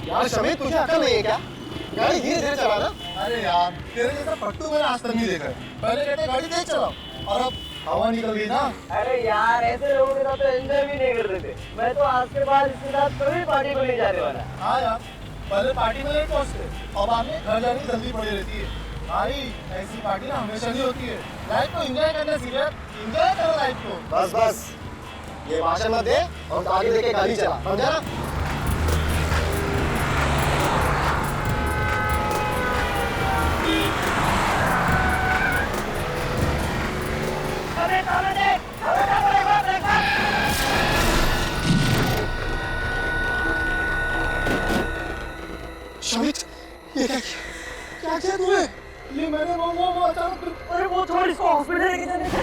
यार शमीत, तुझे अकल नहीं है क्या? गाड़ी धीरे धीरे चलाना। अरे यार, तेरे जैसा पट्टू मैंने आज तक नहीं देखा है। पहले कहते गाड़ी तेज चलाओ और अब हवा निकल गई ना। अरे यार, ऐसे लोगों के साथ तो एंजॉय भी नहीं करते थे। मैं तो आज के बाद इसके साथ कभी पार्टी को नहीं जाने वाला। हाँ यार, पहले पार्टी में लेट पहुंचते, अब हमें घर जाने की जल्दी पड़ी रहती है। भाई ऐसी पार्टी ना हमेशा नहीं होती है। लाइफ को एंजॉय करना सीरियस, एंजॉय करो लाइफ को। बस बस, ये भाषण मत दे और आगे देखे गाड़ी चला, समझा ना? शमीत, ये क्या किया तूने? ये मैंने वो अचानक। अरे वो छोड़, इसको हॉस्पिटल लेके जाने का।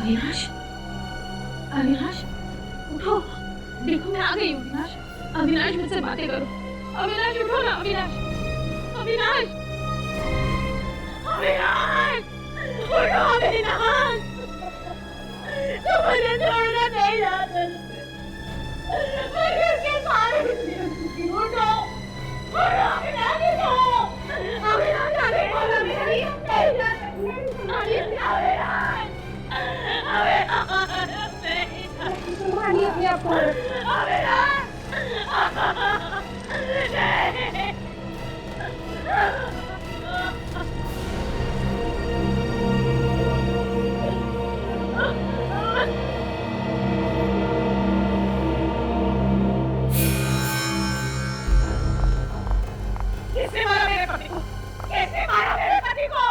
अविनाश, अविनाश, उठो। देखो मैं आ गई हूँ। अविनाश, अविनाश मुझसे बातें करो। अविनाश उठो ना। अविनाश, अविनाश, अविनाश, उठो अविनाश। तुम मुझे छोड़ना नहीं जा सकते। मैं किसके सहारे जीऊंगी? उठो, उठो अविनाश, उठो। अविनाश, अविनाश, नहीं जा सकते। अविनाश, मानिए अपने आप को। किसने मारा मेरे पति को? किसने मारा मेरे पति को?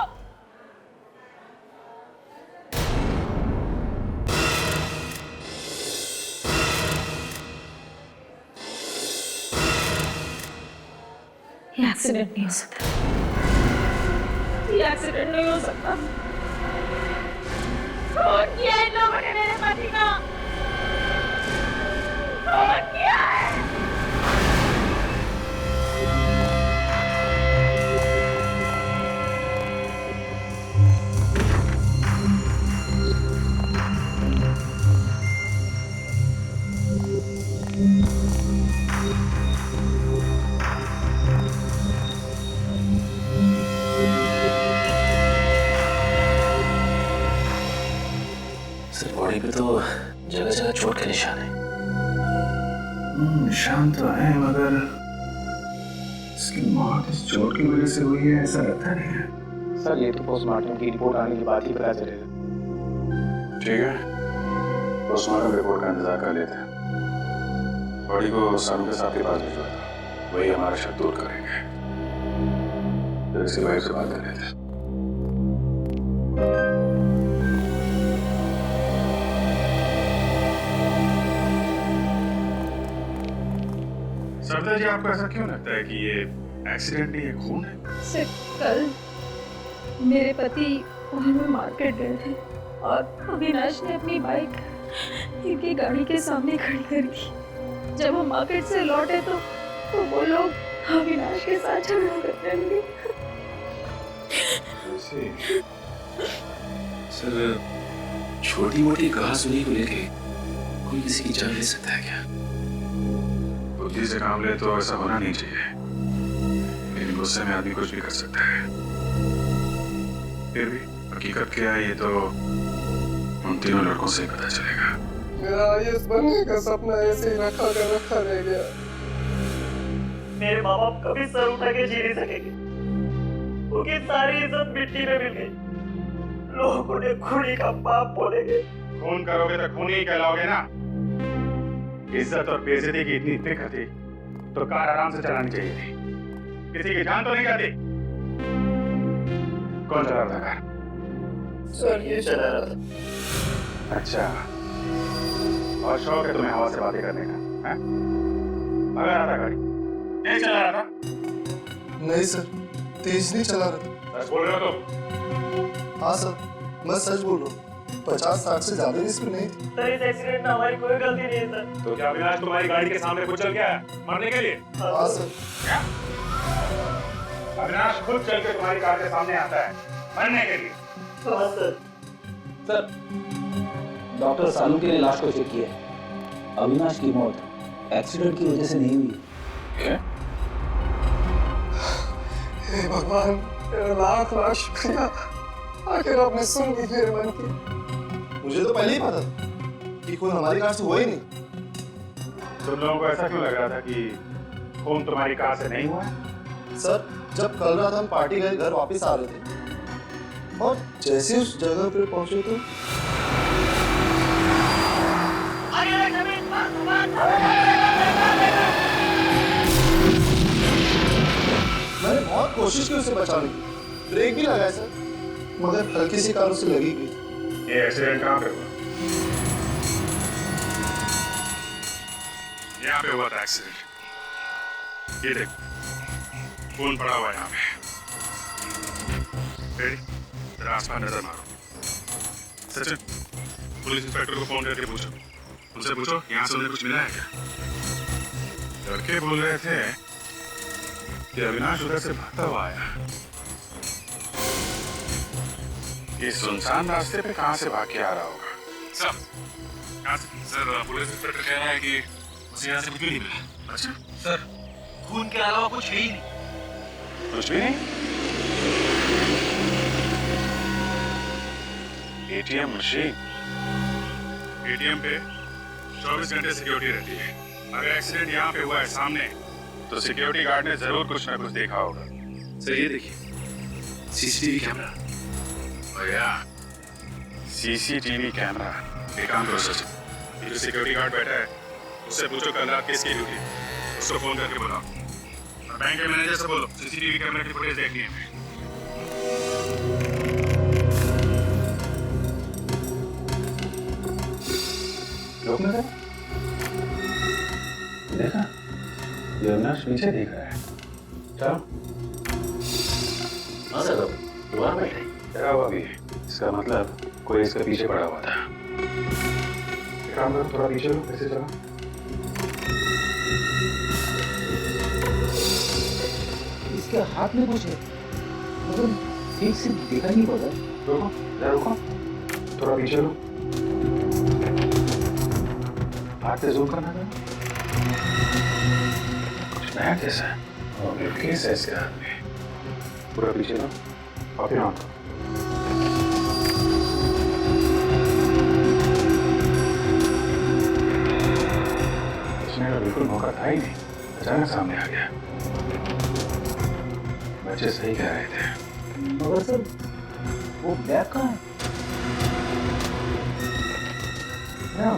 ये एक्सीडेंट नहीं हो सकता। ये एक्सीडेंट नहीं हो सकता। खून किया इन लोगों ने मेरे पति का। खून किया है। बॉडी पे तो जगह जगह चोट के निशान है। निशान तो है, मगर इसकी मौत इस चोट की वजह से हुई है ऐसा लगता नहीं है। सर ये तो पोस्टमार्टम की रिपोर्ट आने के बाद ही पता चलेगा। ठीक है, पोस्टमार्टम रिपोर्ट का इंतजार कर लेते हैं। बॉडी को सानू के साथ के पास भिजवा दो, वही हमारा शक दूर करेंगे। फिर इसकी वाइफ से बात कर लेते हैं। सरदार जी, आपको ऐसा क्यों लगता है कि ये एक्सीडेंट नहीं है, खून है? सिर्फ कल मेरे पति वहाँ में मार्केट गए थे और अविनाश ने अपनी बाइक इनकी गाड़ी के सामने खड़ी कर दी। जब हम मार्केट से लौटे तो वो लोग अविनाश के साथ झगड़ा करने लगे। सर छोटी मोटी कहासुनी को लेके कोई किसी की जान ले सकता है क्या? बुद्धि से काम ले तो ऐसा होना नहीं चाहिए, लेकिन गुस्से में आदमी कुछ भी कर सकता है। फिर भी हकीकत क्या है ये तो उन तीनों लड़कों से ही पता चलेगा। मेरा आईएएस बनने का सपना ऐसे ही रखा रह गया। मेरे माँ बाप कभी सर उठा के जी नहीं सकेंगे। उनकी सारी इज्जत मिट्टी में मिल गई। लोग उन्हें खूनी का बाप बोलेंगे। खून करोगे तो खूनी ही कहलाओगे ना। इज्जत और बेइज्जती की इतनी फिक्र थी तो कार आराम से चलानी चाहिए थी, किसी की जान तो नहीं जाती। कौन चला रहा था कार? सर ये चला रहा था। अच्छा, और शौक है तुम्हें हवा से बातें करने का? भगा रहा था गाड़ी? तेज चला रहा था? नहीं सर, तेज नहीं चला रहा। सच बोल रहे हो तुम? हाँ सर, मैं सच बोल रहा हूँ। 50-60 से ज्यादा स्पीड नहीं थी। सर इस एक्सीडेंट में हमारी कोई गलती नहीं है सर। तो क्या अविनाश तुम्हारी गाड़ी के सामने कुचल गया मरने के लिए? हाँ सर। क्या? अविनाश खुद चल के तुम्हारी कार के सामने आता है मरने के लिए? हाँ सर। सर, डॉक्टर सालुंके ने लाश को चेक किया। अविनाश की मौत एक्सीडेंट की वजह से नहीं हुई। क्या? हे भगवान, तेरा लाख लाख शुक्रिया। आखिर आपने सुन ली मेरे मन की। मुझे तो पहले ही पता था कि खून हमारी कार से हुआ ही नहीं। तुम लोगों को ऐसा क्यों लग रहा था कि खून तुम्हारी कार से नहीं हुआ? सर, जब कल रात हम पार्टी गए घर वापस आ रहे थे और जैसे उस जगह पे पहुंचे तो मैंने बहुत कोशिश की उसे बचाने की, ब्रेक भी लगाया सर, मगर हल्की सी कार उसे लगी गई। ये एक्सीडेंट कहाँ पे हुआ? यहाँ पे हुआ था एक्सीडेंट। ये देखो खून पड़ा हुआ है यहाँ पे। रेडी? जरा आसपास नजर मारो। सचिन, पुलिस इंस्पेक्टर को फोन करके पूछो, उनसे पूछो यहाँ से उन्हें कुछ मिला है क्या? लड़के बोल रहे थे कि अविनाश उधर से भागता हुआ आया। इस सुनसान रास्ते पे कहाँ से भाग के आ रहा होगा? सर, पुलिस इंस्पेक्टर कह रहा है कि उसे यहाँ से कुछ भी नहीं मिला। अच्छा सर, खून के अलावा कुछ है ही नहीं। कुछ भी नहीं? ATM machine. एटीएम पे 24 घंटे सिक्योरिटी रहती है। अगर एक्सीडेंट यहाँ पे हुआ है सामने, तो सिक्योरिटी गार्ड ने जरूर कुछ ना कुछ देखा होगा। सर ये देखिए सीसीटीवी कैमरा। भैया, सीसीटीवी कैमरा। एक काम करो सचिन, ये जो सिक्योरिटी गार्ड बैठा है उससे पूछो कल रात किसकी ड्यूटी, उसको फोन करके बुलाओ। और बैंक के मैनेजर से बोलो सीसीटीवी कैमरा की फुटेज देखनी है। लोग देखा, ये अविनाश पीछे देख रहा है। चलो। हाँ सर, दोबारा बैठे। क्या हुआ अभी? इसका मतलब कोई इसके पीछे पड़ा हुआ था। एक काम करो, थोड़ा पीछे लो, कैसे चला? इसके हाथ में कुछ है, मगर ठीक से देखा नहीं पड़ रहा। रुको, जरा रुको, थोड़ा पीछे लो। हाथ से जूम करना था। कुछ नया केस है और केस है इसके हाथ में। पूरा पीछे लो और फिर आंख। इसमें बिल्कुल मौका था ही नहीं, अचानक सामने आ गया। बच्चे सही कह रहे थे। मगर सर, वो बैग कहाँ है?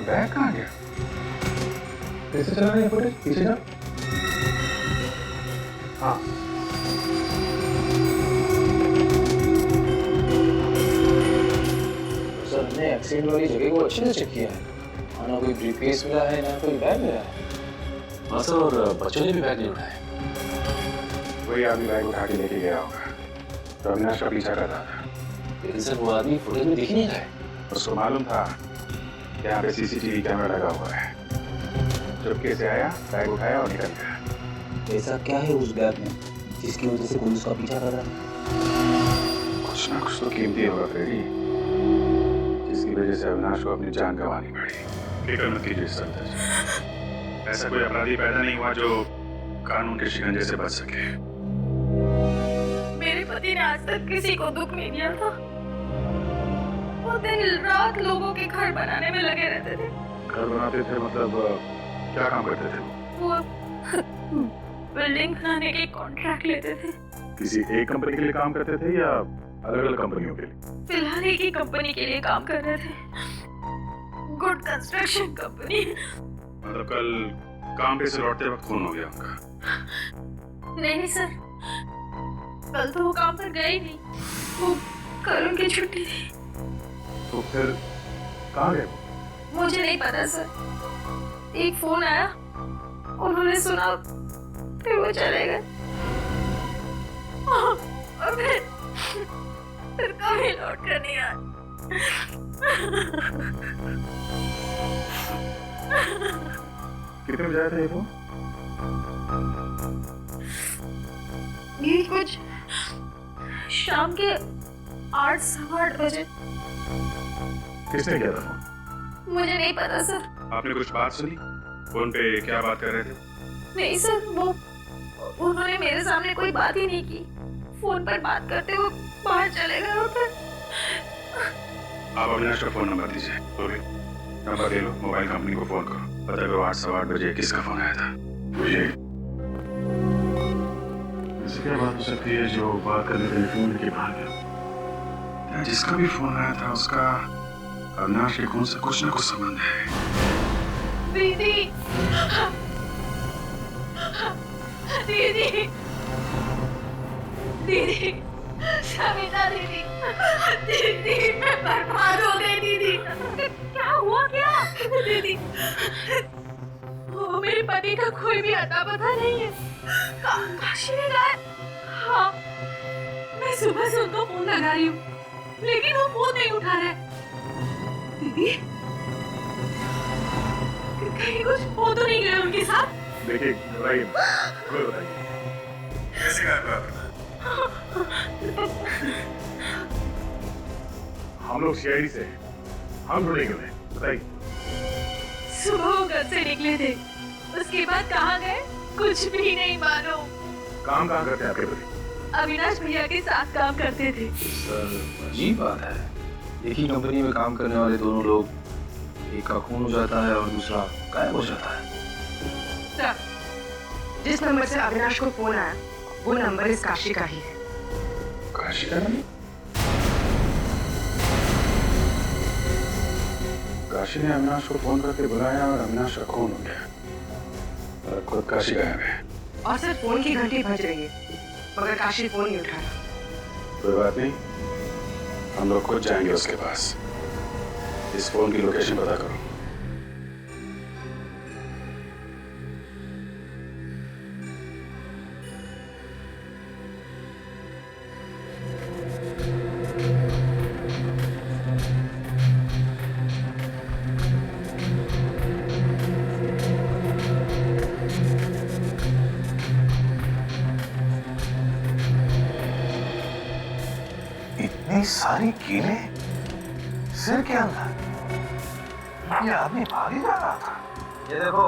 बैग कहाँ गया? कैसे चला रही है फुटेज? पीछे जा। हाँ, सर, हमने एक्सीडेंट वाली जगह को अच्छे से चेक किया है। ना कोई ब्रीफकेस मिला है, ना कोई बैग मिला है। हाँ सर, और बच्चों ने भी बैग नहीं उठाया। वही आदमी बैग उठा के लेके गया होगा तो अविनाश का पीछा कर रहा था। लेकिन सर वो आदमी फुटेज में दिख ही नहीं रहा है। उसको मालूम था कि यहाँ पे सीसीटीवी कैमरा लगा हुआ है। चुपके से आया, बैग उठाया और निकल गया। ऐसा क्या है उस बैग में जिसकी वजह से कोई उसका पीछा कर रहा है? कुछ ना कुछ तो कीमती होगा फ्रेडी, जिसकी वजह से अविनाश को अपनी जान गंवानी पड़ी। फिक्र मत कीजिए सर, ऐसा कोई अपराधी पैदा नहीं हुआ जो कानून के शिकंजे से बच सके। मेरे पति ने आज तक किसी को दुख नहीं दिया था। वो दिन रात लोगों के घर बनाने में लगे रहते थे। घर बनाते थे मतलब क्या काम करते थे? वो बिल्डिंग बनाने के कॉन्ट्रैक्ट लेते थे। किसी एक कंपनी के लिए काम करते थे या अलग अलग कंपनियों के लिए? फिलहाल एक ही कंपनी के लिए काम कर रहे थे, गुड कंस्ट्रक्शन कंपनी। मतलब कल काम पे से लौटते वक्त खून हो गया उनका? नहीं सर, कल तो वो काम पर गए ही नहीं। वो कल उनकी छुट्टी थी। तो फिर कहाँ गए? मुझे नहीं पता सर। एक फोन आया, उन्होंने सुना फिर वो चले गए और फिर कभी लौट कर नहीं आए। कितने बजे आया था ये फोन? ये कुछ शाम के 8 सवा 8 बजे। किसने किया था फोन? मुझे नहीं पता सर। आपने कुछ बात सुनी? फोन पे क्या बात कर रहे थे? नहीं सर, वो उन्होंने मेरे सामने कोई बात ही नहीं की। फोन पर बात करते हुए बाहर चले गए और फिर आप अविनाश का फोन नंबर दीजिए। नंबर ले लो, मोबाइल कंपनी को फोन करो, पता करो 8 सवा 8 बजे किसका फोन आया था। मुझे ऐसी क्या बात हो सकती है जो बात करने टेलीफोन के बाहर गया? जिसका भी फोन आया था उसका अविनाश के खून से कुछ न कुछ संबंध है। दीदी, दीदी, दीदी, सविता दीदी, दीदी, मैं बर्बाद हो गई दीदी। क्या हुआ क्या? दीदी, वो मेरे पति का कोई भी अता पता नहीं है। काशी में गए? हाँ, मैं सुबह से उनको फोन लगा रही हूँ, लेकिन वो फोन नहीं उठा रहे। दीदी, कहीं कुछ हो तो नहीं गया उनके साथ? देखिए, घबराइए मत, कोई बताइए कैसे गायब हुआ? हम लोग सीआईडी से हैं, हम ढूंढेंगे उन्हें, बताइए। सुबह वो घर से निकले थे, उसके बाद कहाँ गए कुछ भी नहीं मालूम। काम कहाँ करते हैं आपके पति? अविनाश भैया के साथ काम करते थे। सर अजीब बात है, एक ही कंपनी में काम करने वाले दोनों लोग, एक का खून हो जाता है और दूसरा गायब हो जाता है। सर, जिस नंबर से अविनाश को फोन आया वो नंबर इस काशी का ही है। काशी का नंबर? काशी ने अविनाश को फोन करके बुलाया और अविनाश का खून हो गया और खुद काशी गायब है। और सर फोन की घंटी बज रही है मगर काशी फोन नहीं उठा रहा। कोई बात नहीं, हम लोग खुद जाएंगे उसके पास। इस फोन की लोकेशन पता करो। इतनी सारी कीलें सिर के अंदर, ये आदमी भाग ही जा रहा था। ये देखो,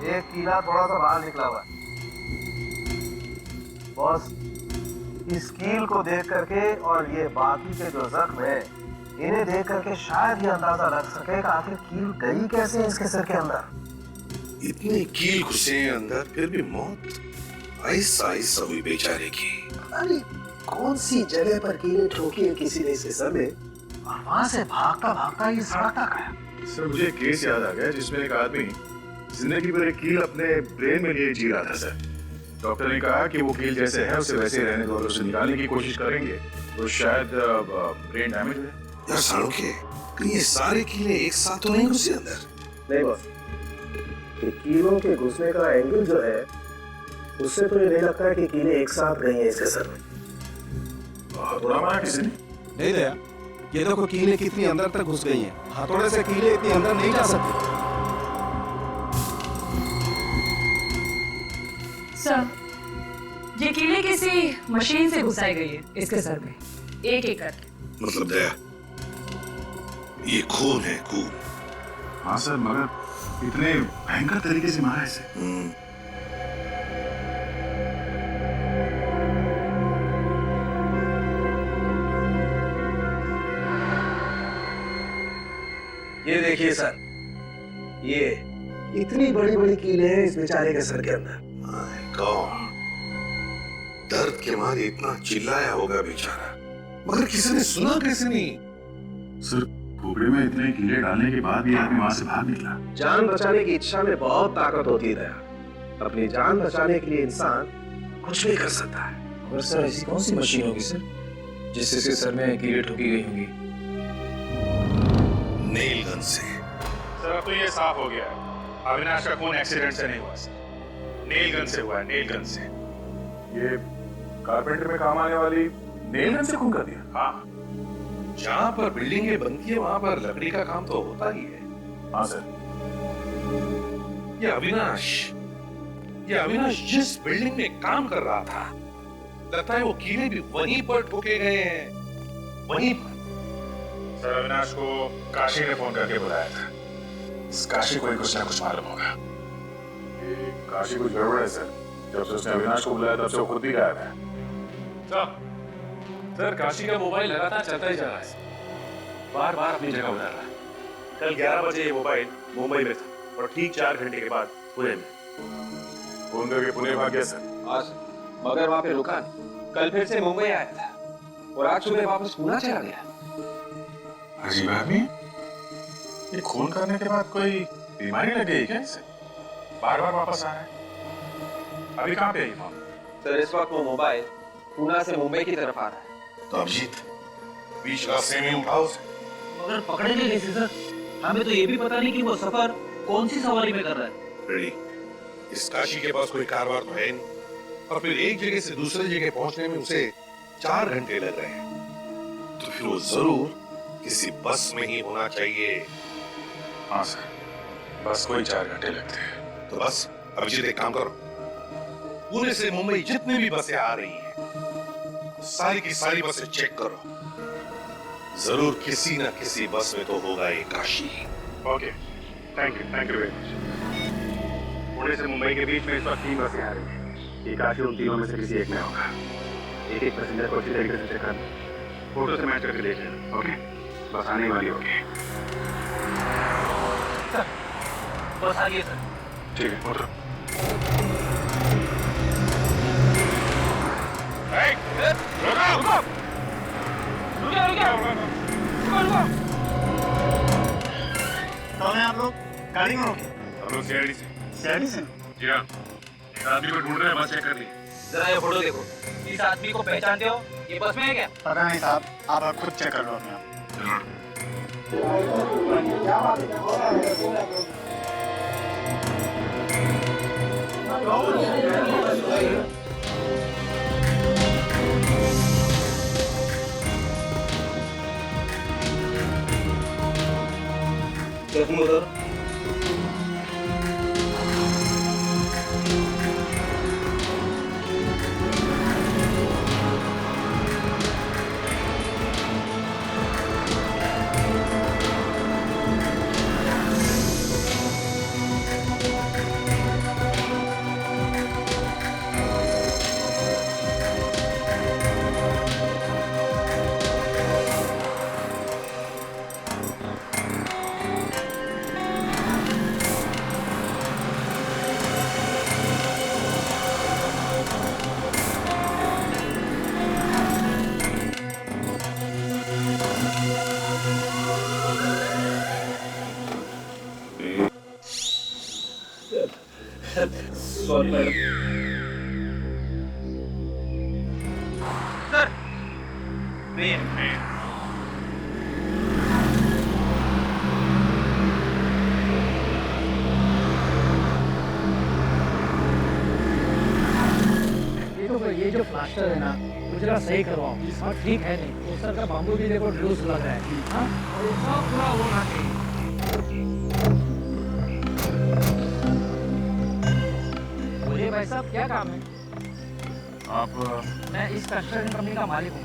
एक कीला थोड़ा सा बाहर निकला हुआ है। बॉस, इस कील को देख करके और ये बाकी के जो जख्म है इन्हें देख करके शायद ये अंदाजा लग सके कि आखिर कील गई कैसे है इसके सिर के अंदर। इतनी कील घुसे अंदर फिर भी मौत ऐसा ऐसा हुई बेचारे की। अरे कौन सी जगह पर कीलें ठोकी है किसी ने इसके सर में, और वहां से भागता भागता ये सड़क तक आया। सर मुझे एक केस याद आ गया जिसमें एक आदमी जिंदगी भर एक कील अपने ब्रेन में लिए जी रहा था। सर डॉक्टर ने कहा कि वो कील जैसे है उसे वैसे ही रहने दो और उसे निकालने की कोशिश करेंगे तो शायद ब्रेन डैमेज हो जाए। यार सालुके, ये सारी कीलें एक साथ तो नहीं घुसी अंदर? नहीं बॉस, ये कीलों के घुसने का एंगल जो है उससे तो ये नहीं लगता है कि कीलें एक साथ गई हैं इसके सर में। हथौड़ा मारा किसी ने? नहीं दया, ये देखो कीलें कितनी अंदर तक घुस गई हैं। हथौड़े से कीलें इतनी अंदर नहीं जा सकती। सर, ये कीले किसी मशीन से घुसाई गई है इसके सर में, एक एक करके। मतलब दया, ये खून है, खून। हाँ सर, मगर इतने भयंकर तरीके से मारा इसे। ये देखिए सर, ये इतनी बड़ी बड़ी कीलें हैं इस बेचारे के सर के अंदर। माय गॉड, दर्द के मारे इतना चिल्लाया होगा बेचारा, मगर किसी ने सुना कैसे नहीं? सर खोपड़े में इतने कीड़े डालने के बाद भी आदमी वहां से बाहर निकला। जान बचाने की इच्छा में बहुत ताकत होती है दया। अपनी जान बचाने के लिए इंसान कुछ भी कर सकता है। और सर ऐसी कौन सी मशीन होगी सर जिससे इसके सर में कीड़े ठोकी गई होंगी? नेल गन से। सर अब तो ये साफ हो गया है, अविनाश का खून एक्सीडेंट से नहीं हुआ सर। नेल गन से हुआ है, नेल गन से। ये कारपेंटर में काम आने वाली नेल गन से खून कर दिया? हाँ, जहां पर बिल्डिंगें बनती है वहां पर लकड़ी का काम तो होता ही है। हाँ सर। ये अविनाश जिस बिल्डिंग में काम कर रहा था, लगता है वो कीले भी वहीं पर ठोके गए हैं, वहीं पर। सर, अविनाश को काशी ने फोन करके बुलाया था। इस काशी को ही कुछ ना कुछ मालूम होगा। ये काशी कुछ गड़बड़ है सर। जब से उसने अविनाश को बुलाया तब से वो खुद भी गायब है। सर, काशी का मोबाइल लगातार चलता ही जा रहा है, बार बार अपनी जगह बदल रहा है। कल 11 बजे ये मोबाइल मुंबई में था और ठीक 4 घंटे के बाद पुणे में। फोन करके पुणे भाग गया सर। आज मगर वहां पे रुका नहीं, कल फिर से मुंबई आया था और आज सुबह वापस पुणे चला गया। अजीब आदमी। ये खून करने के बाद कोई बीमारी लग गई क्या इसे? बार बार वापस आ रहा है। अभी कहाँ पे है ये फोन? सर, इस वक्त वो मोबाइल पुणे से मुंबई की तरफ आ रहा है। तो अभिजीत बीच रास्ते में उठाओ उसे। मगर पकड़ेंगे कैसे सर? हमें तो ये भी पता नहीं कि वो सफर कौन सी सवारी में कर रहा है। रेडी, इस काशी के पास कोई कारवार तो है नहीं, और फिर एक जगह से दूसरी जगह पहुंचने में उसे 4 घंटे लग रहे हैं, तो फिर वो जरूर किसी बस में ही होना चाहिए। हाँ सर, बस कोई 4 घंटे लगते हैं। तो बस अभिजीत एक काम करो, पुणे से मुंबई जितनी भी बसें आ रही हैं, सारी की सारी बसें चेक करो। जरूर किसी न किसी बस में तो होगा ये Kashi. Okay, thank you very much. Pune से मुंबई के बीच में इस वक्त 3 बसें आ रही हैं। ये काशी उन तीनों में से किसी एक में होगा। एक पैसेंजर को अच्छी तरीके से चेक करना, फोटो से मैच करके देख लेना। ओके, बस आने वाली होगी। सर, बस आ गई सर। ठीक है, उतरो। कौन है आप लोग? गाड़ी में हो क्या? हम लोग सीआईडी से। सीआईडी से? जी हाँ, एक आदमी को ढूंढ रहे हैं, बस चेक कर ली। जरा ये फोटो देखो, इस आदमी को पहचानते हो? ये बस में है क्या? पता नहीं साहब, आप खुद चेक कर लो अपने आप। देखूंगा sir. Sorry madam. Sir, wait. ये जो प्लास्टर है ना, वो जरा सही करवाओ। हाँ ठीक है, नहीं वो सर का बाम्बू भी देखो लूज लग रहा है। हाँ, और ये सब पूरा होना चाहिए। बोलिए भाई साहब, क्या काम है? आप? मैं इस कंस्ट्रक्शन कंपनी का मालिक हूँ।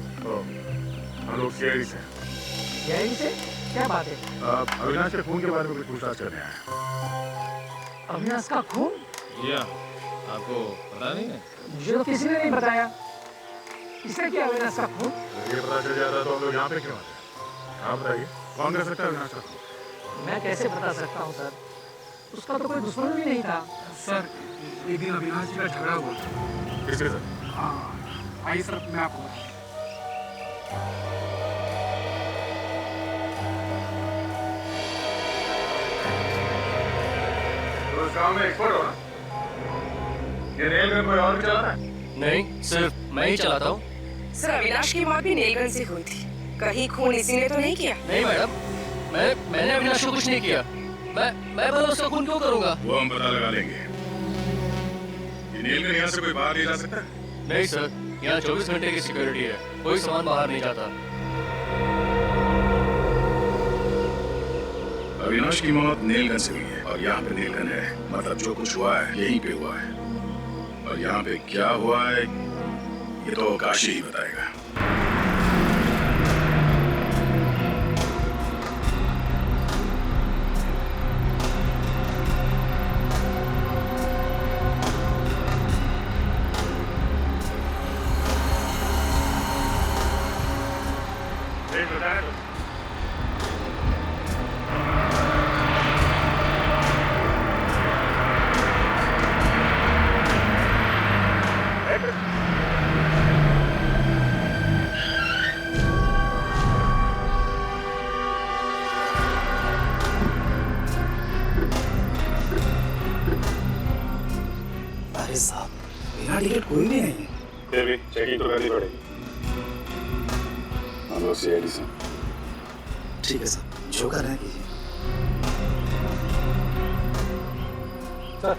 हम लोग सीआईडी से। यही से क्या बात है? अविनाश के खून के बारे में कुछ पूछताछ करने आए। अविनाश का खून? जी हाँ, आपको पता नहीं है? मुझे तो किसी ने नहीं बताया। किसने किया अविनाश का खून? ये पता चल जाता तो हम लोग यहाँ पे क्यों आते? आप बताइए, कौन कर सकता है अविनाश का खून? मैं कैसे बता सकता हूँ सर, उसका तो कोई दुश्मन भी नहीं था। सर, एक दिन अविनाश जी का झगड़ा हुआ। किसके साथ? आइए सर, मैं आपको तो इस काम में एक्सपर्ट हो ना? ये नेल गन कोई और भी चलाता है? नहीं, सिर्फ मैं ही चलाता हूँ। सर, अविनाश की मौत भी नेल गन से हुई थी। कहीं खून इसी ने तो नहीं किया? नहीं मैडम, मैंने अविनाश को कुछ नहीं किया। मैं भला उसका खून क्यों करूँगा? वो हम पता लगा लेंगे। नीलकंठ यहाँ से कोई बाहर नहीं जा सकता? नहीं सर, यहाँ 24 घंटे की सिक्योरिटी है, कोई सामान बाहर नहीं जाता। अविनाश की मौत नीलकंठ से हुई है और यहाँ पे नीलकंठ है, मतलब जो कुछ हुआ है यहीं पे हुआ है। और यहाँ पे क्या हुआ है ये तो काशी ही बताएगा। साहब बिना टिकट कोई भी नहीं है। फिर भी चेकिंग तो करनी पड़ेगी। हम लोग सीआईडी से। ठीक है सर, जो कर रहे हैं कीजिए। सर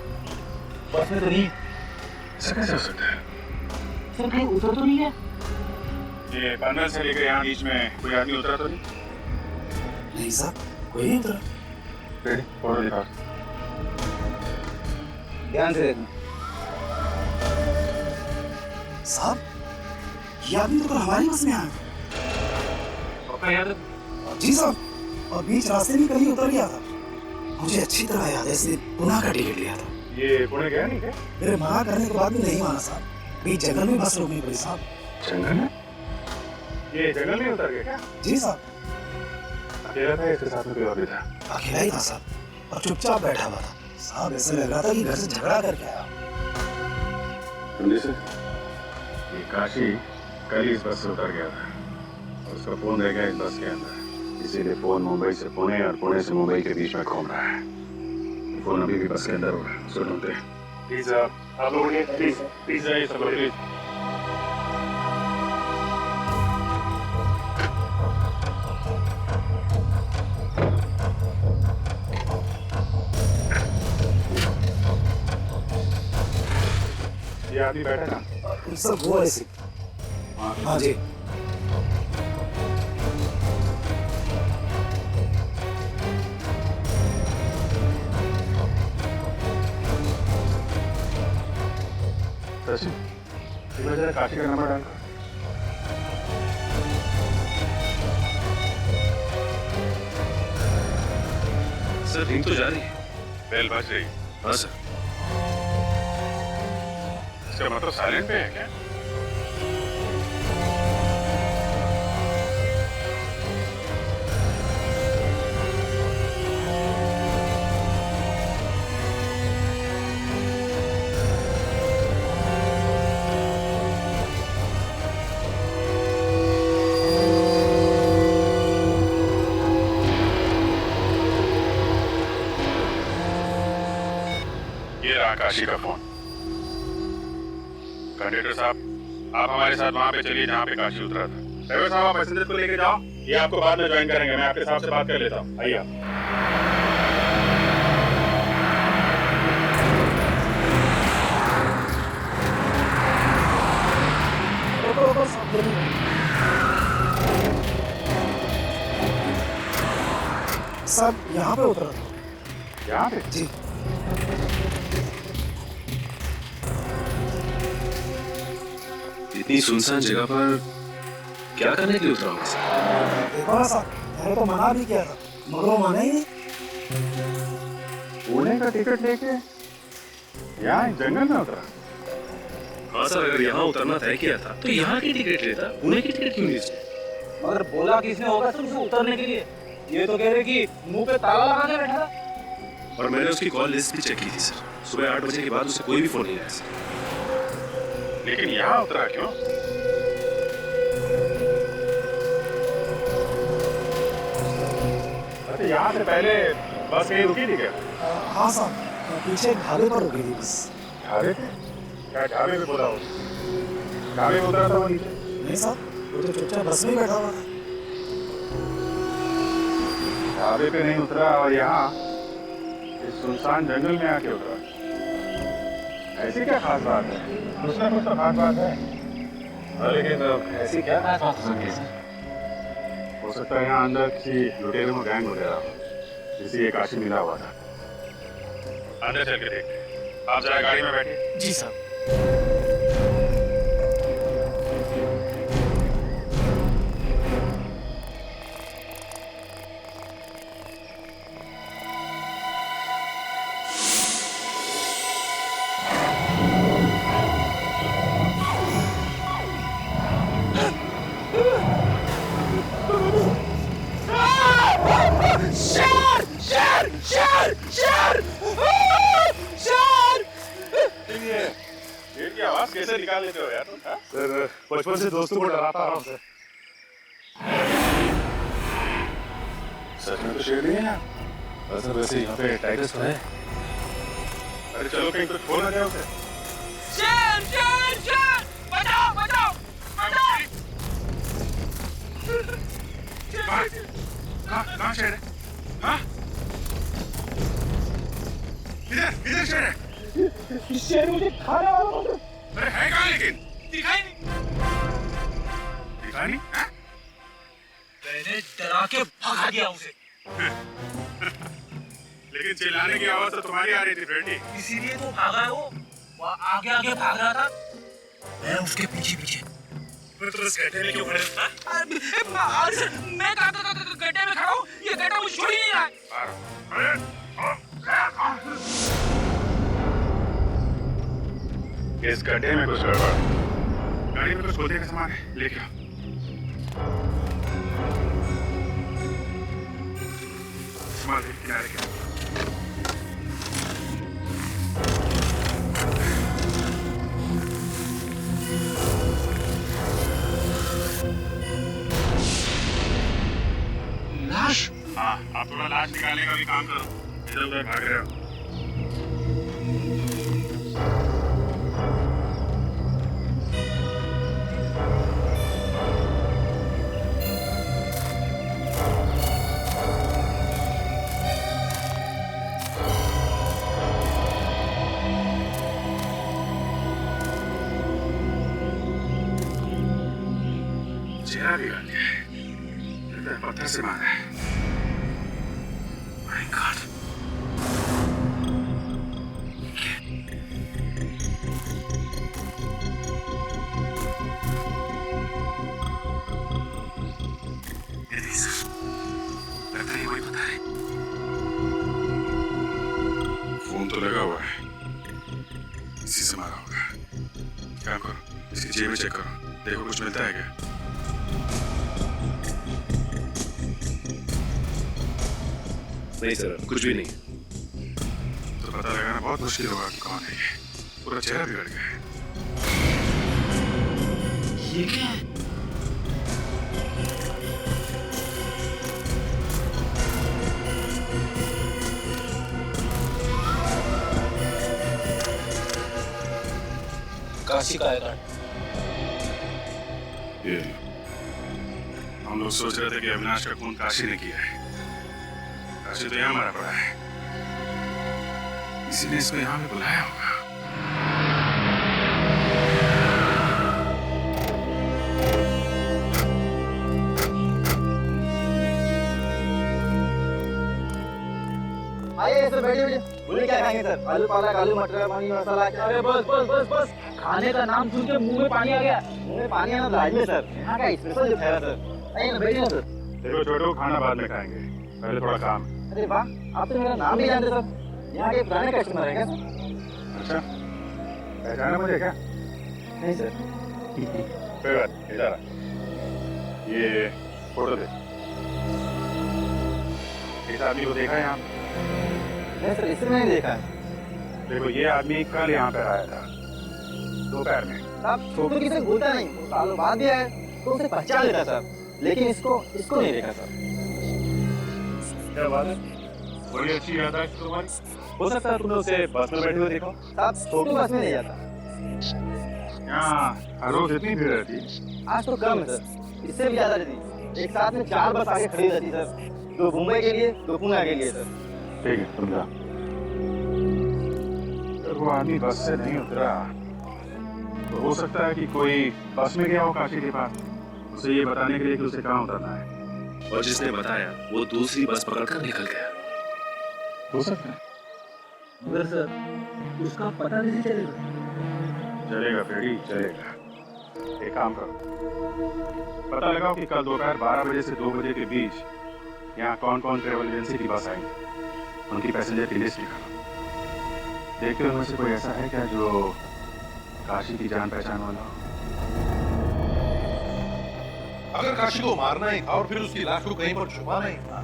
बस में तो नहीं। ऐसा कैसे हो सकता है? सर कहीं उतर तो नहीं है? ये पनवेल से लेकर यहाँ बीच में कोई आदमी उतरा तो नहीं? नहीं साहब, कोई नहीं उतरा। फिर फोटो दिखा। ध्यान से देखना। साहब ये आदमी तो हमारी बस में आया। पक्का याद है? जी साहब, और बीच रास्ते में कहीं उतर गया था। मुझे अच्छी तरह याद है, इसलिए पुणे का टिकट लिया था। ये पुणे गया नहीं क्या? मेरे मना करने के बाद भी नहीं माना साहब। बीच जंगल में बस रोकनी पड़ी साहब। जंगल में? ये जंगल में उतर गया क्या? जी साहब। अकेला था, इसके साथ में कोई और भी था? अकेला ही था साहब, और चुपचाप बैठा हुआ था साहब। ऐसे लग रहा था कि घर से झगड़ा करके आया। ये काशी कल ही इस बस से उतर गया था और उसका फोन रह गया इस बस के अंदर, इसीलिए फोन मुंबई से पुणे और पुणे से मुंबई के बीच में घूम रहा है। फोन अभी भी बस के अंदर होगा, उसको ढूंढते हैं। प्लीज आप लोग प्लीज आइए सब लोग प्लीज। ये आदमी बैठा ना? सब वो ऐसे। हाँ जी। सचिन, जरा काशी का नंबर डाल। सर रिंग तो जा रही है। बेल बज रही। हाँ सर। इसका मतलब साइलेंट पे है क्या? ये रहा काशी का फोन। कंडक्टर साहब, आप हमारे साथ वहाँ पे चलिए जहाँ पे काशी उतरा था। ड्राइवर साहब, आप पैसेंजर को लेके जाओ, ये आपको बाद में ज्वाइन करेंगे। मैं आपके साहब से बात कर लेता हूँ। आइए आप। सब यहाँ पे उतरा था। यहाँ पे? जी। इतनी सुनसान जगह पर क्या करने के लिए उतरा होगा? देखो ना साहब, मैंने तो मना भी किया था मगर वो माने ही नहीं। पुणे का टिकट लेके यहाँ जंगल में उतरा? हाँ सर, अगर यहाँ उतरना तय किया था तो यहाँ की टिकट लेता, पुणे की टिकट क्यों नहीं ली? मगर बोला किसने होगा सर उसे उतरने के लिए? ये तो कह रहे कि मुंह पे ताला लगा के बैठा था। और मैंने उसकी कॉल लिस्ट भी चेक की थी सर। सुबह 8 बजे के बाद उसे कोई भी फोन नहीं आया सर। लेकिन यहाँ उतरा क्यों? अच्छा, यहाँ से पहले बस कहीं रुकी थी क्या? हाँ साहब, पीछे ढाबे पर रुकी थी बस। ढाबे पे? क्या ढाबे पे बोला हो? ढाबे पे उतरा था वो नीचे? नहीं साहब, वो तो चुपचाप बस में बैठा हुआ था। ढाबे पे नहीं उतरा और यहाँ इस सुनसान जंगल में आके उतरा। ऐसी क्या खास बात है? कुछ ना कुछ तो खास बात है। लेकिन ऐसी क्या खास बात हो सकती है सर? हो सकता है यहाँ अंदर किसी लुटेरों में गैंग वगैरह किसी एक आशी मिला हुआ था। अंदर चल के देखते। आप जरा गाड़ी में बैठिए। जी साहब। शेर शेर शेर शेर शेर शेर की आवाज कैसे निकाल लेते हो यार तुम? सर बचपन से दोस्तों को डराता रहा हूं सर। सच में तो शेर नहीं है यार। सर वैसे यहाँ पे टाइगर्स तो है। अरे चलो कहीं कुछ हो ना जाए उसे। शेर शेर शेर बचाओ बचाओ बचाओ। कहाँ शेर है? हाँ? इधर शेर है। शेर मुझे खाने वाला बोल। अरे है कहाँ लेकिन? दिखाई नहीं। दिखा नहीं? हाँ? मैंने डरा के भगा दिया उसे। लेकिन चिल्लाने की आवाज तो तुम्हारी आ रही थी फ्रेंडी। इसीलिए तो भागा है वो आगे आगे भाग रहा था, मैं उसके पीछे पीछे। फिर तो इस गड्ढे में क्यों खड़े हो? मैं गड्ढे में खड़ा हूँ, ये गड्ढा मुझे छोड़ ही नहीं रहा है। इस गड्ढे में कुछ गड़बड़। गाड़ी में कुछ खोदने का सामान है, लेके आओ। सामान किनारे के। लाश? हाँ, आप थोड़ा लाश निकालने का भी काम करो। इधर उधर भाग रहे हो। चेहरा भी गल गया है। पत्थर से मारा है। My God. लगता है वही पता है। फोन तो लगा हुआ है। इसी से मारा होगा। काम करो, इसकी जेब में चेक करो, देखो कुछ मिलता है क्या? नहीं सर, कुछ भी नहीं। तो पता लगाना बहुत मुश्किल होगा कि कौन है ये। पूरा चेहरा बिगड़ गया है। ये क्या है? काशी का है कार्ड। ये हम लोग सोच रहे थे कि अविनाश का खून काशी ने किया है। काशी तो यहाँ मारा पड़ा है। इसी ने इसको यहाँ पे बुलाया होगा। आइए सर, बैठिए बैठिए। बोलिए क्या खाएंगे सर? आलू पालक, आलू मटर, पानी मसाला। अरे बस बस बस बस, खाने का नाम सुन के मुंह में पानी आ गया। मुंह में पानी आना लाजमी सर, यहाँ का स्पेशल जो ठहरा सर। आइए ना, बैठिए ना सर। देखो छोटू, खाना बाद में खाएंगे, पहले थोड़ा काम। अरे वाह, आप तो मेरा नाम भी जानते सर। यहाँ के पुराने कस्टमर हैं क्या सर? अच्छा, पहचाना मुझे क्या? नहीं सर। कोई बात नहीं, इधर आ। ये फोटो दे। इस आदमी को देखा है यहाँ? नहीं सर, इसे मैंने देखा है। देखो, ये आदमी कल यहाँ पे आया था दोपहर में। आप छोटू किसे भूलता नहीं, वो सालों बाद भी आया तो उसे पहचान लेता सर, लेकिन इसको नहीं देखा सर। क्या बात है? बड़ी अच्छी याद है तुम्हारी। हो सकता है तुमने उसे बस में बैठे हुए देखो। साहब, छोटू बस में नहीं जाता। यहाँ हर रोज इतनी भीड़ रहती? आज तो कम है सर, इससे भी ज्यादा रहती। एक साथ में 4 बस आगे खड़ी रहती सर, 2 मुंबई के लिए, 2 पुणे के लिए सर। ठीक है, तुम जाओ। वो वो आदमी बस से नहीं उतरा तो हो सकता है कि कोई बस में गया हो काशी के पास, उसे ये बताने के लिए कि उसे कहाँ उतरना है, और जिसने बताया वो दूसरी बस पकड़कर निकल गया। हो सकता है। मगर सर उसका पता नहीं चलेगा। चलेगा फ्रेडी, चलेगा। एक काम करो, पता लगाओ कि कल दोपहर 12 बजे से 2 बजे के बीच यहाँ कौन कौन ट्रेवल एजेंसी की बस आई, उनकी पैसेंजर की लिस्ट निकालो। देखते हो उनमें से कोई ऐसा है क्या जो काशी की जान पहचान वाला हो? अगर काशी को मारना ही था और फिर उसकी लाश को कहीं पर छुपाना ही था,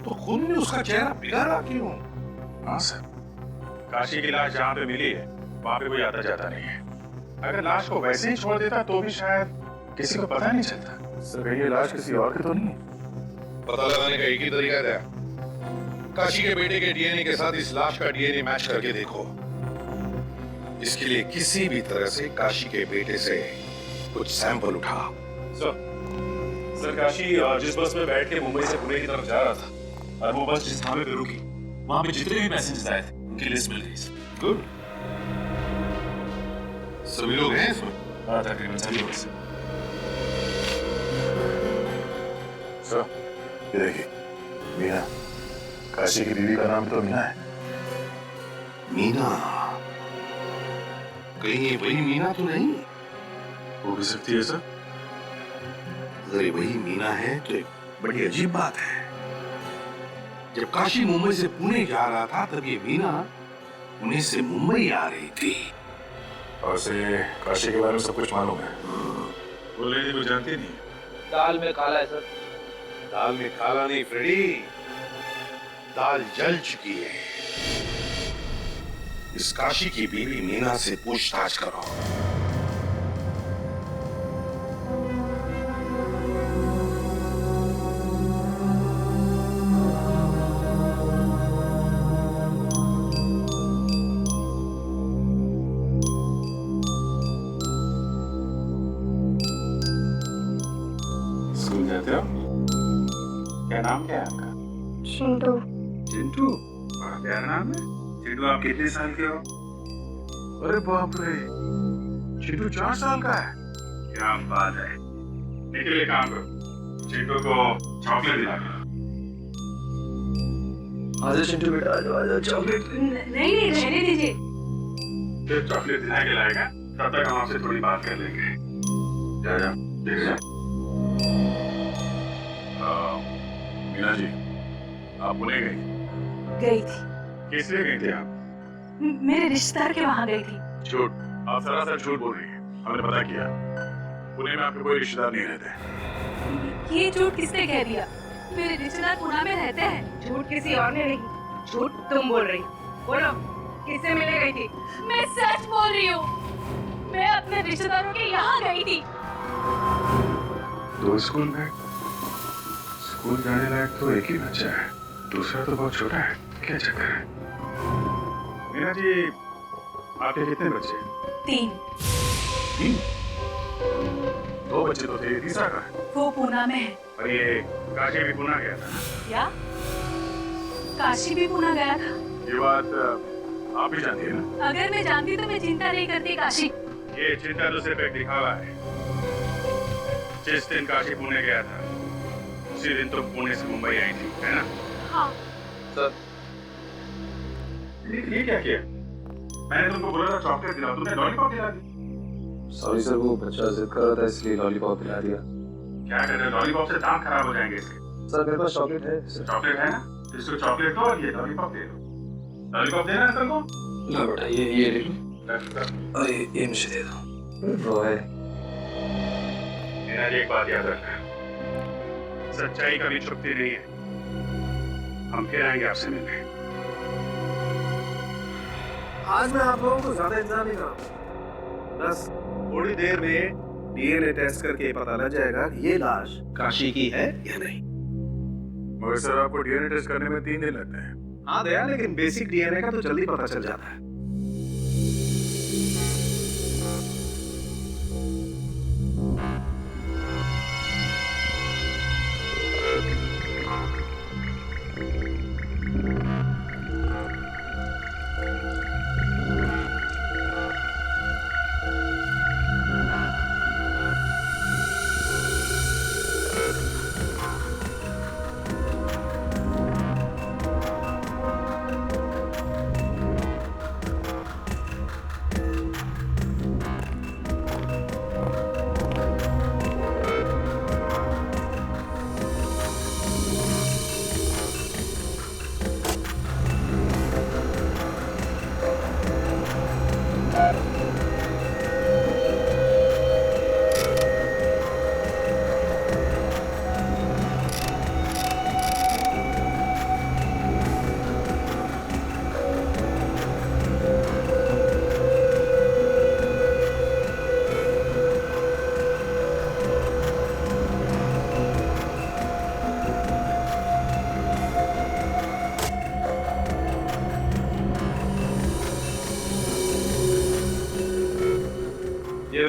तो खून ने उसका चेहरा बिगाड़ा क्यों? हाँ सर, काशी की लाश जहाँ पे मिली है वहाँ पे कोई आता जाता नहीं है। अगर लाश को वैसे ही छोड़ देता तो भी शायद किसी को पता नहीं चलता। सर कहीं ये लाश किसी और की तो नहीं है? पता लगाने का एक ही तरीका था, काशी के बेटे के डीएनए के साथ इस लाश का डीएनए मैच करके देखो। इसके लिए किसी भी तरह से काशी के बेटे से कुछ सैंपल उठाओ। सर काशी जिस बस में बैठ के मुंबई से पुणे की तरफ जा रहा था और वो बस जिस थामे पे रुकी वहां पे जितने भी पैसेंजर्स आए थे उनकी लिस्ट मिल गई। गुड, सभी लोग हैं इसमें? हाँ तकरीबन सभी लोग। सर ये देखिए, मीना, काशी की बीवी का नाम तो मीना है। मीना? कहीं ये वही मीना तो नहीं? हो भी सकती है सर। अगर वही मीना है तो एक बड़ी अजीब बात है। जब काशी मुंबई से पुणे जा रहा था तब ये मीना पुणे से मुंबई आ रही थी। और से काशी के बारे में सब कुछ मालूम है। बोल रही थी कुछ जानती नहीं। दाल में काला है सर। दाल में काला नहीं फ्रेडी, दाल जल चुकी है। इस काशी की बीवी मीना से पूछताछ करो। स्कूल जाते हो? क्या नाम क्या है आपका? चिंटू। चिंटू? बड़ा प्यारा नाम है। चिंटू आप कितने साल के हो? अरे बाप रे, चिंटू 4 साल का है। क्या बात है। निकल एक काम करो, चिंटू को चॉकलेट दिला दो। आजा चिंटू बेटा, आजा चॉकलेट। नहीं रहने दीजिए। फिर चॉकलेट दिला के लाएगा, तब तक हम आपसे थोड़ी बात कर लेंगे। जा जा, देख जा। मीना जी, आप पुणे गई थी। किस लिए गई थी आप? मेरे रिश्तेदार के वहाँ गई थी। झूठ, आप सरासर झूठ बोल रही हैं। हमने पता किया, पुणे में आपके कोई रिश्तेदार नहीं रहते। ये झूठ किसने कह दिया? मेरे रिश्तेदार पुणे में रहते हैं। झूठ किसी और ने नहीं, झूठ तुम बोल रही। बोलो, किससे मिलने गई थी? मैं सच बोल रही हूँ। मैं अपने रिश्तेदारों के यहाँ गई थी। दो स्कूल में? स्कूल जाने लायक तो एक ही बच्चा है, दूसरा तो बहुत छोटा है। क्या चक्कर है? मीना जी, आपके कितने बच्चे? 3। 3? 2 बच्चे तो थे, तीसरा कहाँ है? वो पुणे में है। और ये काशी भी पुणे गया था? क्या? काशी भी पुणे गया था? ये बात आप भी जानती है ना? अगर मैं जानती तो मैं चिंता नहीं करती काशी। ये चिंता तो सिर्फ एक दिखावा है। जिस दिन काशी पुणे गया था उसी दिन तुम पुणे से मुंबई आई थी, है ना? हाँ। सर, ये क्या किया? मैंने तुमको बोला था चॉकलेट दिलाओ, तुमने लॉलीपॉप दिला दी। सॉरी सर, वो बच्चा जिद कर रहा था इसलिए लॉलीपॉप दिला दिया। क्या कर रहे हो? लॉलीपॉप से दांत खराब हो जाएंगे इसके। सर मेरे पास चॉकलेट है। चॉकलेट है ना? इसको चॉकलेट दो और ये लॉलीपॉप दे दो। लॉलीपॉप देना अंकल को? ला बेटा, ये ले लो। और ये मुझे दे दो। वो है। मीना जी, एक बात याद रखना, सच्चाई कभी छुपती नहीं है। हम फिर आएंगे आपसे मिलने। आज मैं आप लोगों को ज्यादा इंतजार नहीं करूँगा। बस थोड़ी देर में डीएनए टेस्ट करके पता लग जाएगा कि ये लाश काशी की है या नहीं। मगर सर, आपको डीएनए टेस्ट करने में 3 दिन लगते हैं। हाँ दया, लेकिन बेसिक डीएनए का तो जल्दी पता चल जाता है। ये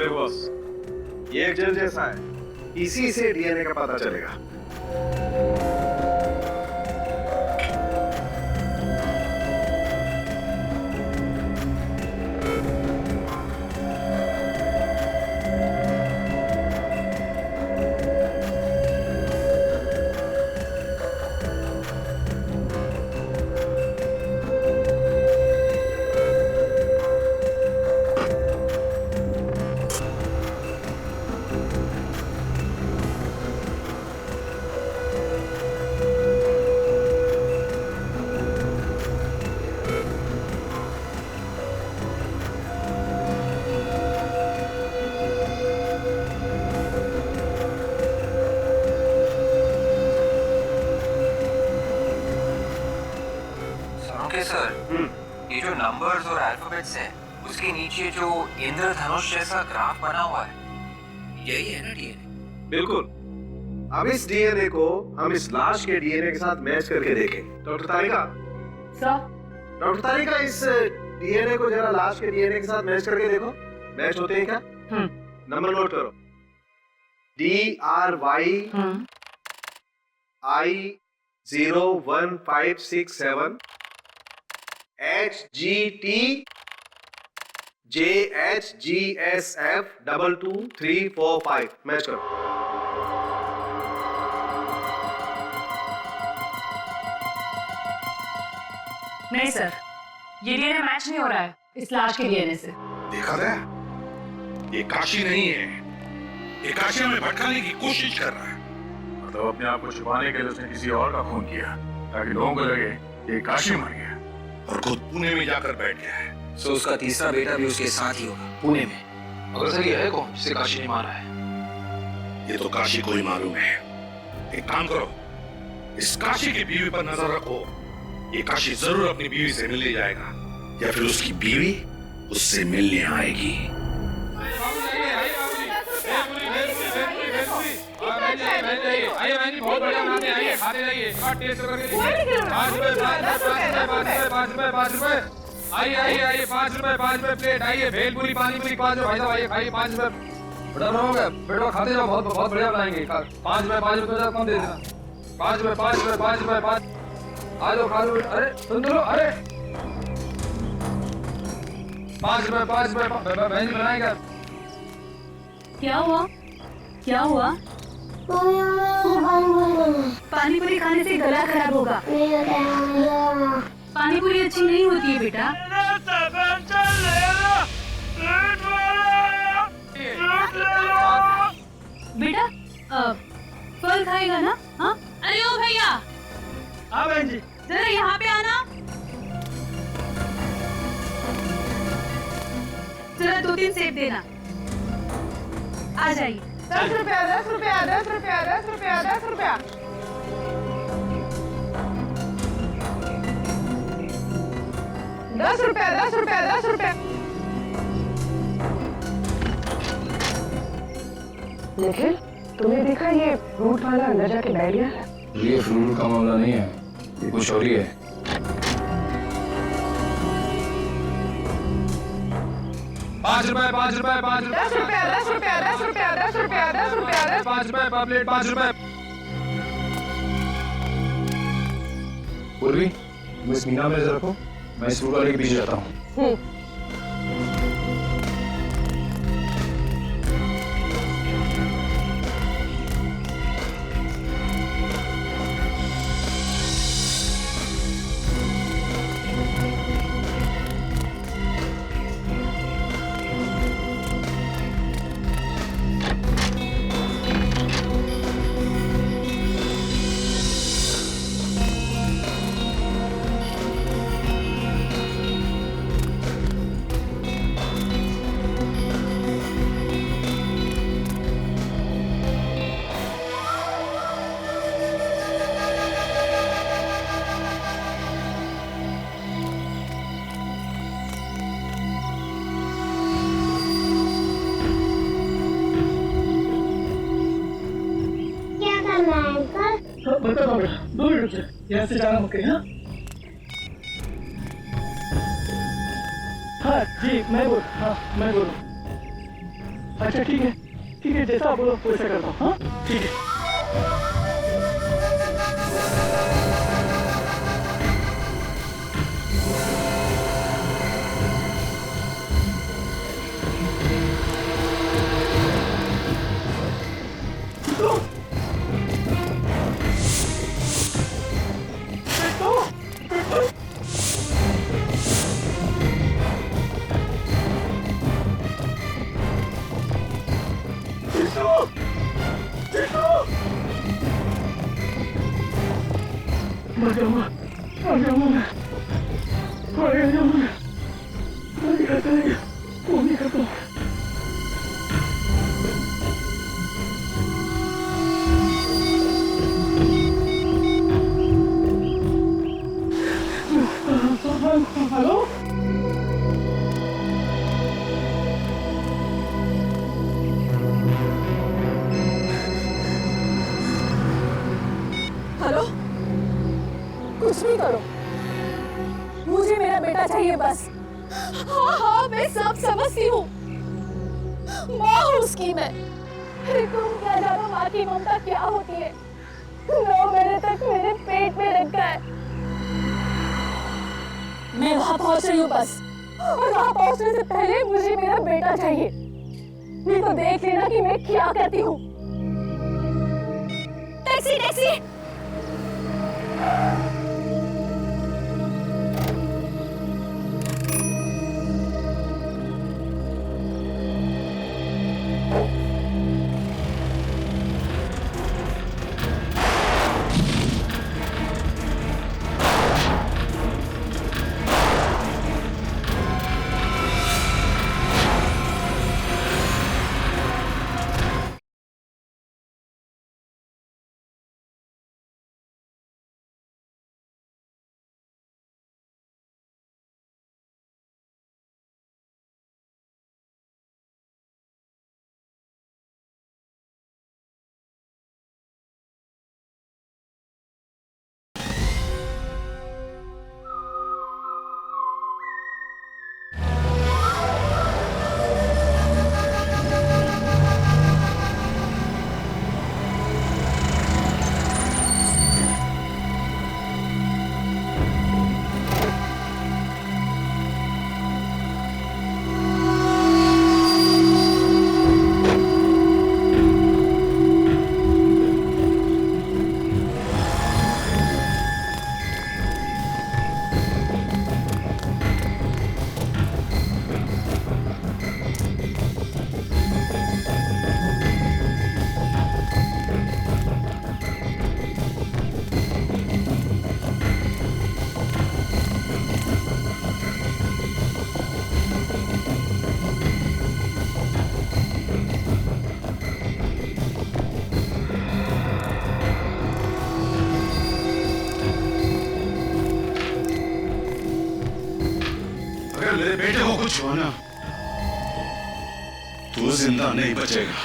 देखो बॉस, ये एक जेल जैसा है, इसी से डीएनए का पता चलेगा। सर, ये जो नंबर्स और अल्फाबेट्स हैं, उसके नीचे जो इंद्रधनुष जैसा ग्राफ बना हुआ है, यही है ना डीएनए? बिल्कुल। अब इस डीएनए को हम इस लाश के डीएनए के साथ मैच करके देखें। डॉक्टर तारिका, डॉक्टर तारिका, इस डीएनए को जरा लाश के डीएनए के साथ मैच करके देखो, मैच होते हैं क्या? नंबर नोट करो, DRYI01567 HGT JHGSF 22345 मैच करो। नहीं सर, ये डीएनए मैच नहीं हो रहा है इस लाश के डीएनए से। देखा गया, ये काशी नहीं है, ये काशी में भटकाने की कोशिश कर रहा है। मतलब अपने आप को छुपाने के लिए उसने किसी और का खून किया ताकि लोगों को लगे ये काशी मर गया और खुद पुणे में जाकर बैठ गया है। सो उसका तीसरा बेटा भी उसके साथ ही होगा पुणे में। मगर सर ये है कौन जिसे काशी ने मारा है? ये तो काशी को ही मालूम है। एक काम करो, इस काशी की बीवी पर नजर रखो। ये काशी जरूर अपनी बीवी से मिलने जाएगा या फिर उसकी बीवी उससे मिलने आएगी। आइए बहन जी, बहुत बढ़िया बनाते हैं, आइए खाते जाइए, टेस्ट करके देखिए। 5 रुपए 5 रुपए, आइए आइए आइए, 5 रुपए प्लेट, आइए भेलपुरी पानीपुरी 5 रुपए, भाई साहब आइए खाइए 5 रुपए। बड़ा बना होगा बेटा, खाते जाओ, बहुत बहुत बढ़िया बनाएंगे। 5 रुपए कम दे देना। 5 रुपए आ जाओ खा लो। अरे सुन लो, अरे 5 रुपए बहन जी बनाएगा। क्या हुआ? पानी पूरी खाने से गला खराब होगा। पानी पूरी अच्छी नहीं होती है बेटा। बेटा फल खाएगा ना? हाँ, अरे ओ भैया, हाँ बहन जी, जरा यहाँ पे आना। जरा 2-3 सेब देना। आ जाइए। 10 रुपया 10 रुपया 10 रुपया 10 रुपया 10 रुपया। 10 रुपया 10 रुपया 10 रुपया। निखिल, तुमने देखा ये फ्रूट वाला अंदर जाके बैठ गया? ये फ्रूट का मामला नहीं है, ये कुछ और ही है। पाँच रुपए 10 रुपया 10 रुपया 10 रुपया 10 रुपया 10 रुपया 5 रुपए पर प्लेट 5 रुपए। पूर्वी, तुम इस मीना में नजर रखो, मैं इस फ्रूट वाले के पीछे जाता हूँ। बता दो बेटा, 2 मिनट रुक जा, यहाँ से जाना मत कहीं। हाँ जी, मैं बोल। अच्छा ठीक है, जैसा आप बोलो वैसा करता हूँ। हाँ ठीक है। हेलो, कुछ भी करो, मुझे मेरा बेटा चाहिए बस। हाँ, मैं सब समझती हूँ, माँ हूँ उसकी मैं। तुम क्या जानो माँ की ममता क्या होती है। 9 महीने तक मेरे पेट में रखा है। मैं वहाँ पहुँच रही हूँ बस, और वहाँ पहुँचने से पहले मुझे मेरा बेटा चाहिए। नहीं तो देख लेना कि मैं क्या करती हूँ। टैक्सी। मेरे बेटे को कुछ हो ना, तू जिंदा नहीं बचेगा।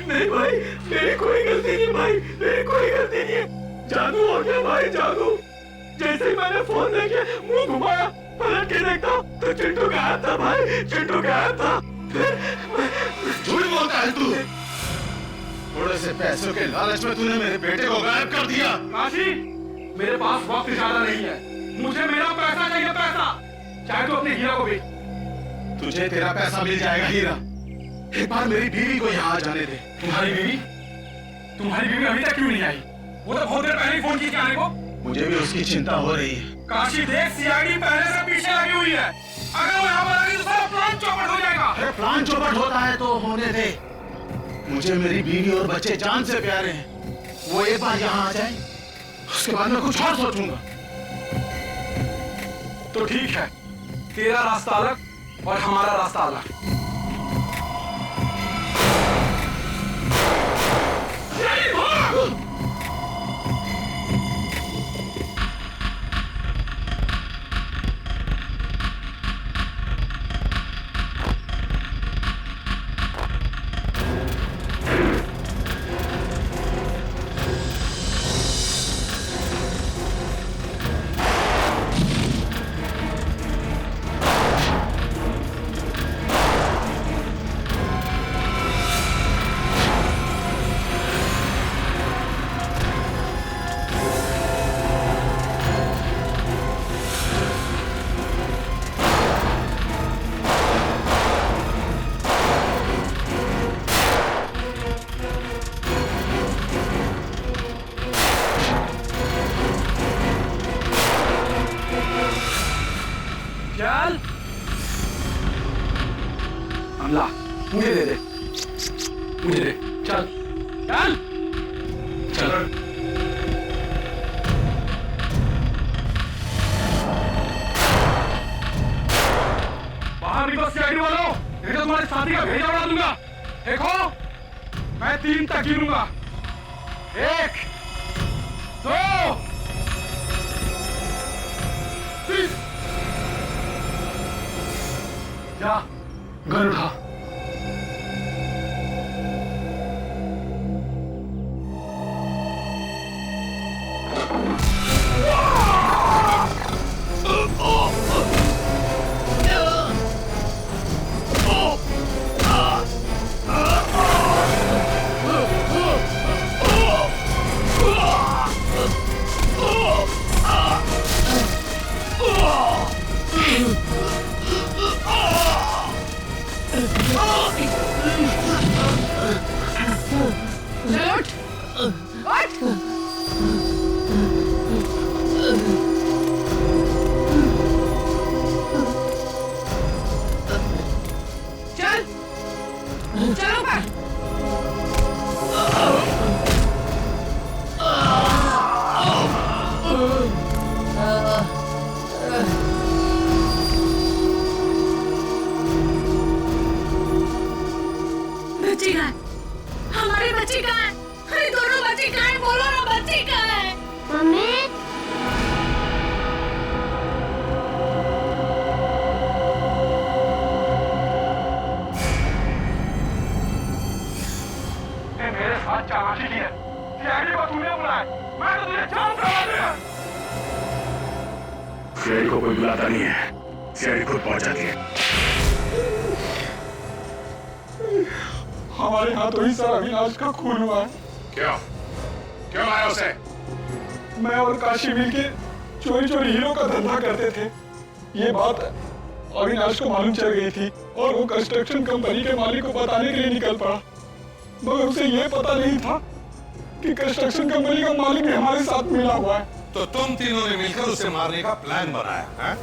नहीं भाई, मेरी कोई गलती नहीं भाई, मेरी कोई गलती नहीं है। जादू हो गया भाई, जादू। जैसे ही मैंने फोन देखे मुंह घुमाया, पलट के देखता तो चिंटू गायब था भाई, चिंटू गायब था। झूठ बोलता है तू। थोड़े से पैसों के लालच में तूने मेरे बेटे को गायब कर दिया। काशी, मेरे पास वक्त ज्यादा नहीं है, मुझे मेरा पैसा चाहिए, पैसा। चाहे तो अपने हीरा को बेच। तुझे तेरा पैसा मिल जाएगा हीरा। एक बार मेरी बीवी को यहाँ आ जाने दे। तुम्हारी बीवी अभी तक क्यों नहीं आई? वो तो बहुत देर पहले ही फोन की आने को। मुझे भी उसकी चिंता हो रही है। काशी देख, सीआईडी पहले से पीछे लगी हुई है। अगर वो यहाँ पर आ गई तो सारा प्लान चौपट हो जाएगा। अरे प्लान चौपट होता है तो होने दे। मुझे मेरी बीवी और बच्चे जान से प्यारे हैं। वो एक बार यहाँ आ जाए, उसके बाद मैं कुछ और सोचूंगा। तो ठीक है, तेरा रास्ता अलग और हमारा रास्ता अलग। ला, मुझे दे दे, मुझे दे। चल चल चल। बाहर निकलो सीआईडी वालों, नहीं तो तुम्हारे साथी का भेजा उड़ा दूंगा। देखो, मैं 3 तक गिनूंगा। 1 2 3। जा, गन उठा। बच्ची कहाँ है? हमारी बच्ची कहाँ है? अरे दोनों बच्ची कहाँ है? बोलो ना, बच्ची कहाँ है? मम्मी मेरे साथ चालाकी की है। सीआईडी को तूने बुलाया, मैं तो तुझे जान करवा दूंगा। सीआईडी को कोई बुलाता नहीं है, सीआईडी खुद पहुंच जाती है। हमारे हाथों ही सर अविनाश का खून हुआ है। क्यों? क्यों आया उसे? मैं और काशी मिलके चोरी चोरी हीरो का धंधा करते थे। ये बात अविनाश को मालूम चल गई थी और वो कंस्ट्रक्शन कंपनी के मालिक को बताने के लिए निकल पड़ा, मगर उसे ये पता नहीं था कि कंस्ट्रक्शन कंपनी का मालिक भी हमारे साथ मिला हुआ है। तो तुम तीनों ने मिलकर उसे मारने का प्लान बनाया है?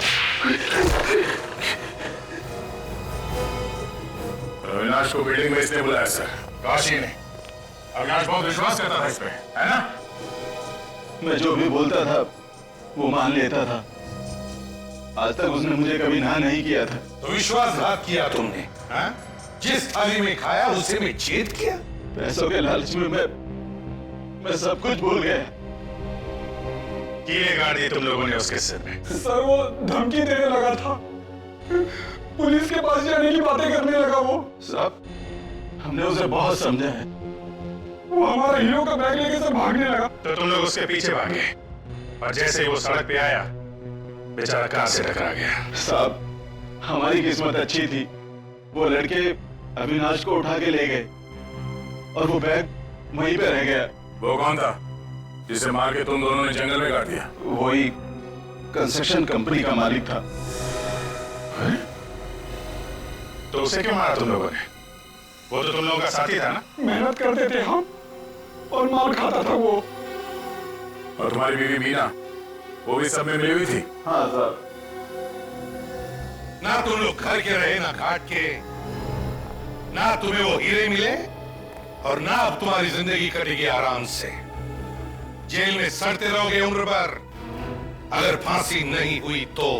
अविनाश को बिल्डिंग में इसने बुलाया सर, काशी ने। अविनाश बहुत विश्वास करता था इस पे, है ना? मैं जो भी बोलता था वो मान लेता था। आज तक उसने मुझे कभी ना नहीं किया था। तो विश्वासघात किया तुमने, हाँ? जिस थाली में खाया उसे में छेद किया। पैसों के लालच में मैं सब कुछ भूल गया। कीले गाड़ दिए तुम लोगों ने उसके सिर में। सर वो धमकी देने लगा था, पुलिस के पास जाने की बातें करने लगा वो। साहब, हमने उसे बहुत समझाया। वो हमारा हीरो का बैग लेके से भागने लगा। तो तुम लोग उसके पीछे भागे और जैसे ही वो सड़क पे आया बेचारा कार से टकरा गया। साहब, हमारी किस्मत अच्छी थी। वो लड़के अविनाश को उठा के ले गए और वो बैग वहीं पे रह गया। वो कौन था जिसे मार के तुम दोनों ने जंगल में गाड़ दिया? वही कंस्ट्रक्शन कंपनी का मालिक था। तो उसे क्यों मारा तुम लोगों ने? वो तो तुम लोगों का साथी था ना? मेहनत करते थे हम और मार खाता था वो। और तुम्हारी बीवी मीना, वो भी सब में मिली हुई थी? हाँ सर। ना तुम लोग घर के रहे ना घाट के, ना तुम्हें वो हीरे मिले और ना अब तुम्हारी जिंदगी कटेगी आराम से। जेल में सड़ते रहोगे उम्र भर, अगर फांसी नहीं हुई तो।